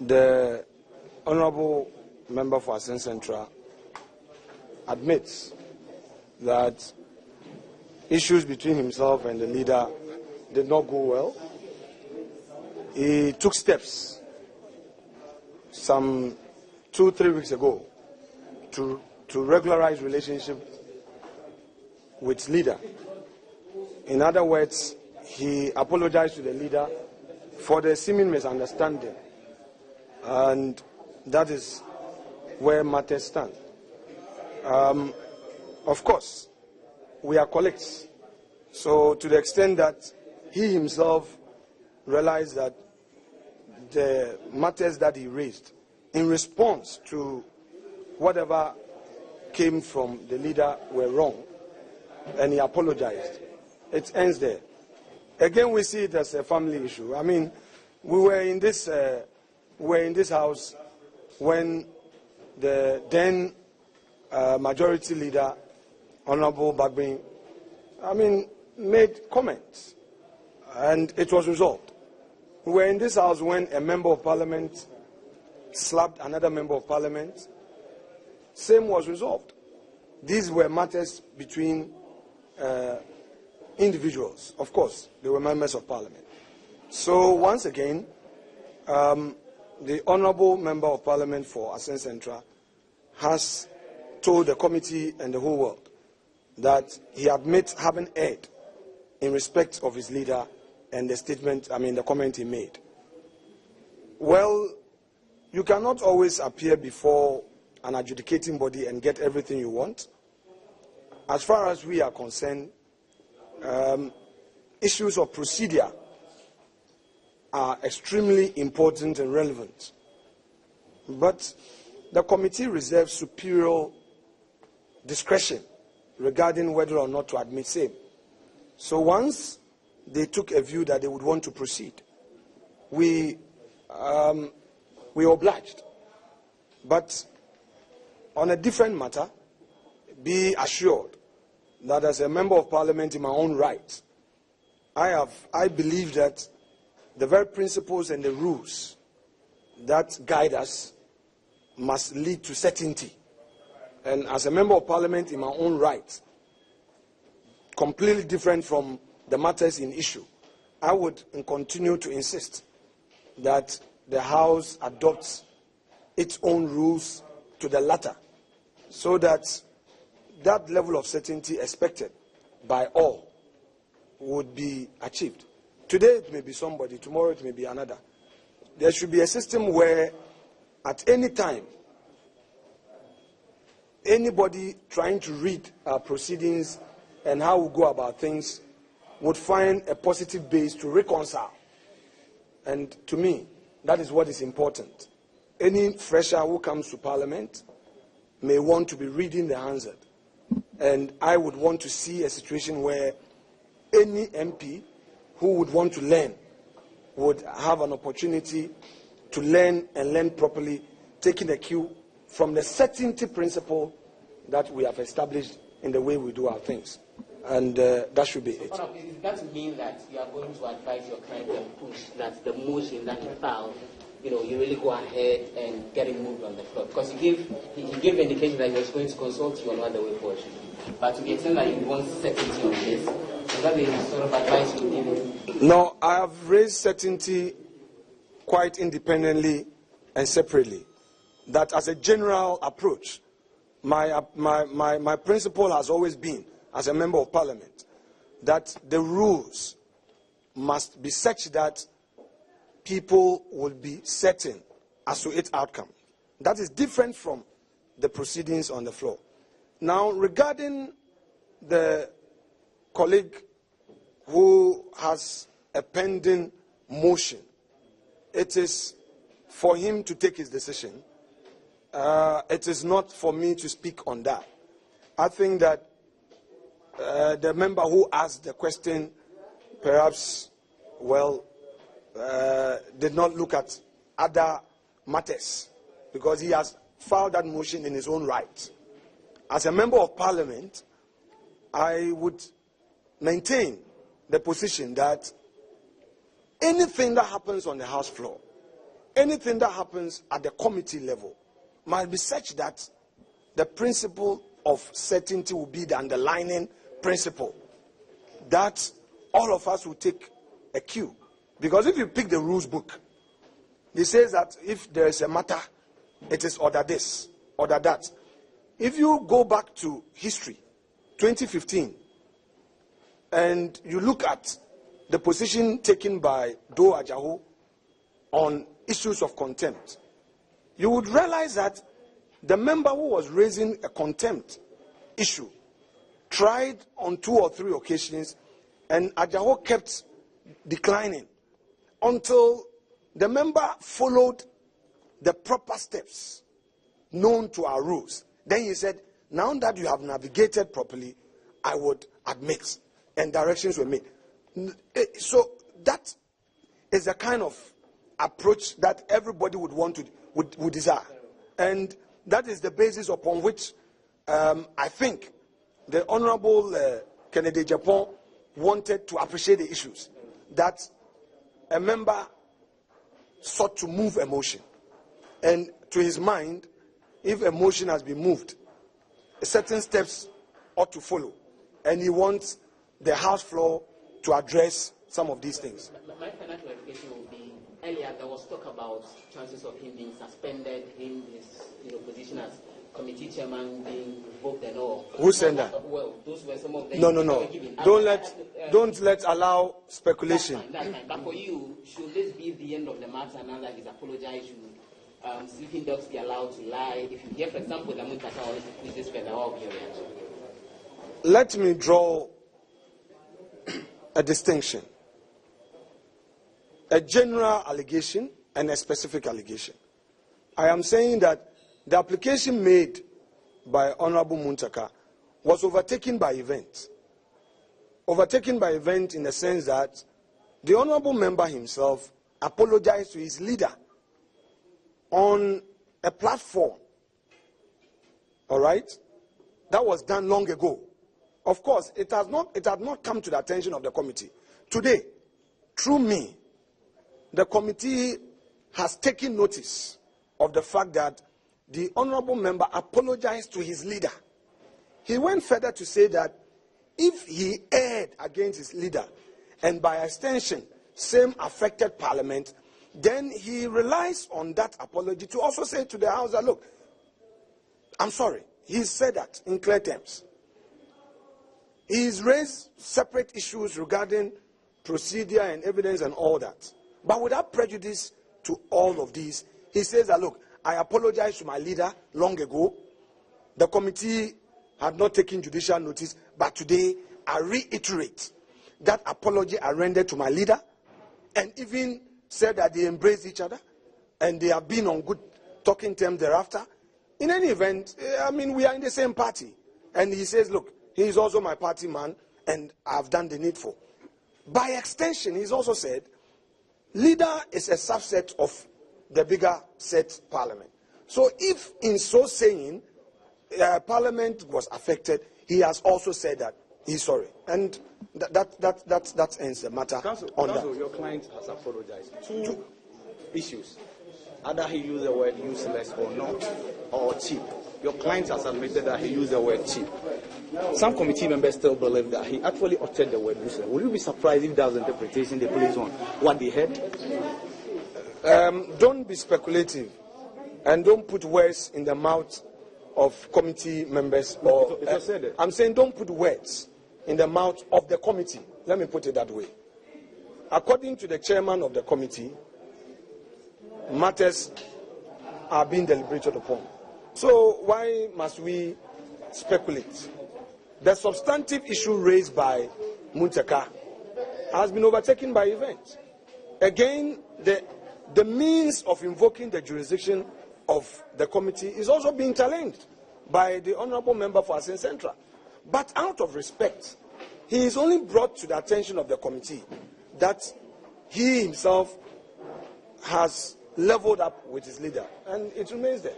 The Honorable Member for Asen Central admits that issues between himself and the leader did not go well. He took steps some 2-3 weeks ago to regularize relationship with leader. In other words, he apologized to the leader for the seeming misunderstanding, and that is where matters stand. Of course, we are colleagues, so to the extent that he himself realized that the matters that he raised in response to whatever came from the leader were wrong, and he apologized. It ends there. Again, we see it as a family issue. I mean, we were in this house when the then majority leader, Honorable Bagbin, made comments, and it was resolved. We were in this house when a member of parliament slapped another member of parliament. Same was resolved. These were matters between individuals. Of course, they were members of parliament. So once again, the Honorable Member of Parliament for Asen Central has told the committee and the whole world that he admits having erred in respect of his leader and the statement, the comment he made. Well, you cannot always appear before an adjudicating body and get everything you want. As far as we are concerned, issues of procedure are extremely important and relevant. But the committee reserves superior discretion regarding whether or not to admit same. So once they took a view that they would want to proceed, we obliged. But on a different matter, be assured that as a member of parliament in my own right, I believe that the very principles and the rules that guide us must lead to certainty. And as a member of parliament in my own right, completely different from the matters in issue, I would continue to insist that the House adopts its own rules to the latter, so that that level of certainty expected by all would be achieved. Today it may be somebody, tomorrow it may be another. There should be a system where at any time, anybody trying to read our proceedings and how we go about things would find a positive base to reconcile. And to me, that is what is important. Any fresher who comes to Parliament may want to be reading the Hansard. And I would want to see a situation where any MP who would want to learn would have an opportunity to learn and learn properly, taking a cue from the certainty principle that we have established in the way we do our things. And that should be it. Does that mean that you are going to advise your client and push that the motion that you filed, you really go ahead and get it moved on the floor? Because he gave indication that he was going to consult you on what the way forward should be. But to the extent that you want certainty on this, is that the sort of advice you give? No, I have raised certainty quite independently and separately. That as a general approach, my principle has always been, as a member of parliament, that the rules must be such that people will be certain as to its outcome. That is different from the proceedings on the floor. Now, regarding the colleague who has a pending motion, it is for him to take his decision. It is not for me to speak on that. I think that the member who asked the question perhaps, did not look at other matters, because he has filed that motion in his own right. As a member of parliament, I would maintain the position that anything that happens on the House floor anything that happens at the committee level must be such that the principle of certainty will be the underlying principle, that all of us will take a cue. Because if you pick the rules book, it says that if there is a matter, it is order this, order that. If you go back to history, 2015, and you look at the position taken by Do Agyapong on issues of contempt, you would realize that the member who was raising a contempt issue tried on 2 or 3 occasions, and Agyapong kept declining until the member followed the proper steps known to our rules. Then he said, now that you have navigated properly, I would admit, and directions were made. So that is the kind of approach that everybody would want to would desire, and that is the basis upon which I think the Honorable Kennedy Agyapong wanted to appreciate the issues, that a member sought to move a motion, and to his mind, if a motion has been moved, certain steps ought to follow, and he wants the House floor to address some of these things. My final clarification will be, earlier there was talk about chances of him being suspended, his position as committee chairman being revoked and all. Who said that? Well, those were some of the... No. Don't let allow speculation. That's fine. But for you, should this be the end of the matter now that he's apologized? Should sleeping dogs be allowed to lie? If you hear, for example, the Muntaka is this further, what will be your reaction? Let me draw a distinction. A general allegation and a specific allegation. I am saying that the application made by Honorable Muntaka was overtaken by events. Overtaken by events in the sense that the Honorable member himself apologized to his leader on a platform. All right? That was done long ago. Of course, it had not come to the attention of the committee. Today, through me, the committee has taken notice of the fact that the honorable member apologized to his leader. He went further to say that if he erred against his leader, and by extension, same affected parliament, then he relies on that apology to also say to the House that, look, I'm sorry. He said that in clear terms. He's raised separate issues regarding procedure and evidence and all that. But without prejudice to all of these, he says that, look, I apologize to my leader long ago. The committee had not taken judicial notice, but today I reiterate that apology I rendered to my leader, and even said that they embraced each other and they have been on good talking terms thereafter. In any event, we are in the same party. And he says, look, he is also my party man, and I've done the needful. By extension, he's also said, leader is a subset of the bigger set parliament. So if in so saying, parliament was affected, he has also said that he's sorry. And that ends the matter. Counsel, your client has apologized. Two issues. Either he used the word useless or not, or cheap. Your client has admitted that he used the word cheap. Some committee members still believe that he actually uttered the word useless. Will you be surprised if that's the interpretation they place on what they heard? Don't be speculative, and don't put words in the mouth of committee members. I'm saying don't put words in the mouth of the committee. Let me put it that way. According to the chairman of the committee, matters are being deliberated upon. So why must we speculate? The substantive issue raised by Muntaka has been overtaken by events. Again, the means of invoking the jurisdiction of the committee is also being challenged by the honorable member for Asin Central. But out of respect, he is only brought to the attention of the committee that he himself has leveled up with his leader, and it remains there.